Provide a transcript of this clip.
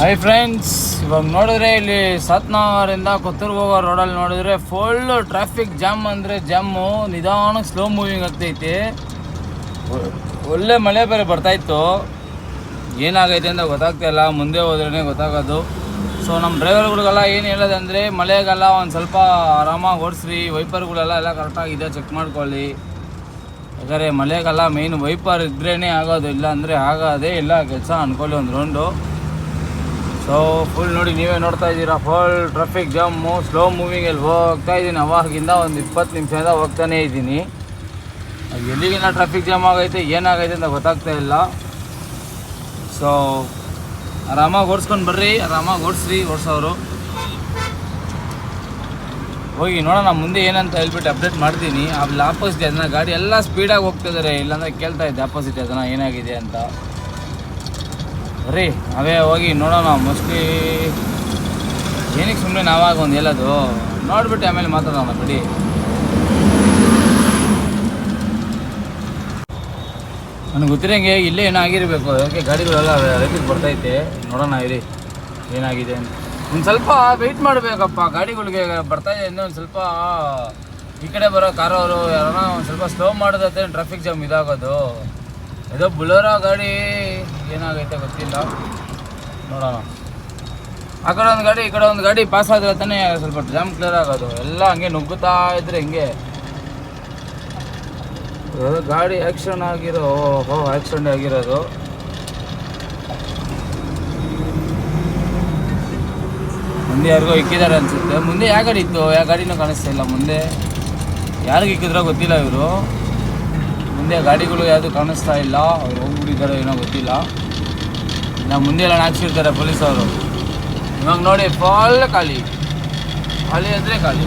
Hi friends, ಇವಾಗ ನೋಡಿದ್ರೆ ಇಲ್ಲಿ ಸಾತ್ನಗರಿಂದ ಕೊತ್ತೂರ್ಗೆ ಹೋಗೋ ರೋಡಲ್ಲಿ ನೋಡಿದ್ರೆ ಫುಲ್ಲು ಟ್ರಾಫಿಕ್ ಜಾಮ್ ಅಂದರೆ ಜಾಮು. ನಿಧಾನಕ್ಕೆ ಸ್ಲೋ ಮೂವಿಂಗ್ ಆಗ್ತೈತಿ. ಒಳ್ಳೆ ಮಳೆ ಬೇರೆ ಬರ್ತಾಯಿತ್ತು. ಏನಾಗೈತೆ ಅಂತ ಗೊತ್ತಾಗ್ತಾಯಿಲ್ಲ, ಮುಂದೆ ಹೋದ್ರೇ ಗೊತ್ತಾಗೋದು. ಸೊ ನಮ್ಮ ಡ್ರೈವರ್ಗಳಿಗೆಲ್ಲ ಏನು ಹೇಳೋದಂದರೆ, ಮಳೆಗೆಲ್ಲ ಒಂದು ಸ್ವಲ್ಪ ಆರಾಮಾಗಿ ಓಡಿಸ್ರಿ, ವೈಪರ್ಗಳೆಲ್ಲ ಕರೆಕ್ಟಾಗಿದೆ ಚೆಕ್ ಮಾಡ್ಕೊಳ್ಳಿ. ಯಾಕಂದರೆ ಮಳೆಗೆಲ್ಲ ಮೇಯ್ನ್ ವೈಪರ್ ಇದ್ರೇ ಆಗೋದು, ಇಲ್ಲ ಅಂದರೆ ಆಗೋದೇ ಇಲ್ಲ ಕೆಲಸ ಅಂದ್ಕೊಳ್ಳಿ ಒಂದು ರೌಂಡು. ಸೊ ಫುಲ್ ನೋಡಿ, ನೀವೇ ನೋಡ್ತಾ ಇದ್ದೀರಾ, ಫುಲ್ ಟ್ರಾಫಿಕ್ ಜಾಮು, ಸ್ಲೋ ಮೂವಿಂಗಲ್ಲಿ ಹೋಗ್ತಾ ಇದ್ದೀನಿ. ಅವಾಗಿಂದ ಒಂದು 20 ನಿಮಿಷದಿಂದ ಹೋಗ್ತಾನೇ ಇದ್ದೀನಿ. ಎಲ್ಲಿಗಿನ ಟ್ರಾಫಿಕ್ ಜಾಮ್ ಆಗೈತೆ, ಏನಾಗೈತೆ ಅಂತ ಗೊತ್ತಾಗ್ತಾ ಇಲ್ಲ. ಸೊ ಆರಾಮಾಗಿ ಓಡಿಸ್ಕೊಂಡು ಬರ್ರಿ, ಆರಾಮಾಗಿ ಓಡಿಸೋರು ಹೋಗಿ ನೋಡೋಣ ಮುಂದೆ ಏನಂತ ಹೇಳ್ಬಿಟ್ಟು ಅಪ್ಡೇಟ್ ಮಾಡ್ತೀನಿ. ಅಲ್ಲಿ ಆಪೋಸಿಟ್ ಅದನ್ನ ಗಾಡಿ ಎಲ್ಲ ಸ್ಪೀಡಾಗಿ ಹೋಗ್ತಿದ್ದಾರೆ, ಇಲ್ಲಾಂದರೆ ಕೇಳ್ತಾ ಇದ್ದೆ ಆಪೋಸಿಟ್ ಅದನ್ನ ಏನಾಗಿದೆ ಅಂತ. ಬರ್ರಿ ಅವೇ ಹೋಗಿ ನೋಡೋಣ. ಮೋಸ್ಟ್ಲಿ ಏನಕ್ಕೆ ಸುಮ್ಮನೆ ನಾವಾಗ ಒಂದು ಹೇಳೋದು, ನೋಡ್ಬಿಟ್ಟು ಆಮೇಲೆ ಮಾತಾಡೋಣ ಬಿಡಿ. ನನಗೆ ಗೊತ್ತಿರಂಗೆ ಇಲ್ಲೇ ಏನಾಗಿರಬೇಕು, ಅದಕ್ಕೆ ಗಾಡಿಗಳೆಲ್ಲ ರೈತಿಗೆ ಬರ್ತೈತೆ. ನೋಡೋಣ ಇರಿ ಏನಾಗಿದೆ ಅಂತ. ಒಂದು ಸ್ವಲ್ಪ ವೆಯ್ಟ್ ಮಾಡಬೇಕಪ್ಪ, ಗಾಡಿಗಳಿಗೆ ಬರ್ತಾಯಿದೆ ಅಂದರೆ ಒಂದು ಸ್ವಲ್ಪ ಈ ಕಡೆ ಬರೋ ಕಾರವರು ಯಾರನ್ನ ಒಂದು ಸ್ವಲ್ಪ ಸ್ಲೋ ಮಾಡೋದೈತೆ, ಟ್ರಾಫಿಕ್ ಜಾಮ್ ಇದಾಗೋದು. ಏನೋ ಬುಲೋರೋ ಗಾಡಿ ಏನಾಗೈತೆ ಗೊತ್ತಿಲ್ಲ, ನೋಡೋಣ. ಆ ಕಡೆ ಒಂದು ಗಾಡಿ ಈ ಕಡೆ ಒಂದು ಗಾಡಿ ಪಾಸ್ ಆದರೆ ತಾನೇ ಸ್ವಲ್ಪ ಜಾಮ್ ಕ್ಲಿಯರ್ ಆಗೋದು. ಎಲ್ಲ ಹಂಗೆ ನುಗ್ಗುತ್ತಾ ಇದ್ರೆ ಹಿಂಗೆ ಗಾಡಿ ಆ್ಯಕ್ಸಿಡೆಂಟ್ ಆಗಿರೋದು. ಮುಂದೆ ಯಾರಿಗೋ ಇಕ್ಕಿದ್ದಾರೆ ಅನಿಸುತ್ತೆ. ಮುಂದೆ ಯಾವ ಗಾಡಿ ಇತ್ತು, ಯಾವ ಗಾಡಿನೂ ಕಾಣಿಸ್ತಾ ಇಲ್ಲ. ಮುಂದೆ ಯಾರಿಗೆ ಇಕ್ಕಿದ್ರೋ ಗೊತ್ತಿಲ್ಲ ಇವರು. ಮುಂದೆ ಗಾಡಿಗಳು ಯಾವುದು ಕಾಣಿಸ್ತಾ ಇಲ್ಲ, ಅವ್ರು ಹೋಗ್ಬಿಟ್ಟಿದ್ದಾರೆ ಏನೋ ಗೊತ್ತಿಲ್ಲ. ಇನ್ನು ಮುಂದೆ ಎಲ್ಲ ಹಾಕ್ಸಿರ್ತಾರೆ ಪೊಲೀಸವರು. ಇವಾಗ ನೋಡಿ ಫುಲ್ ಖಾಲಿ ಅಂದರೆ ಖಾಲಿ.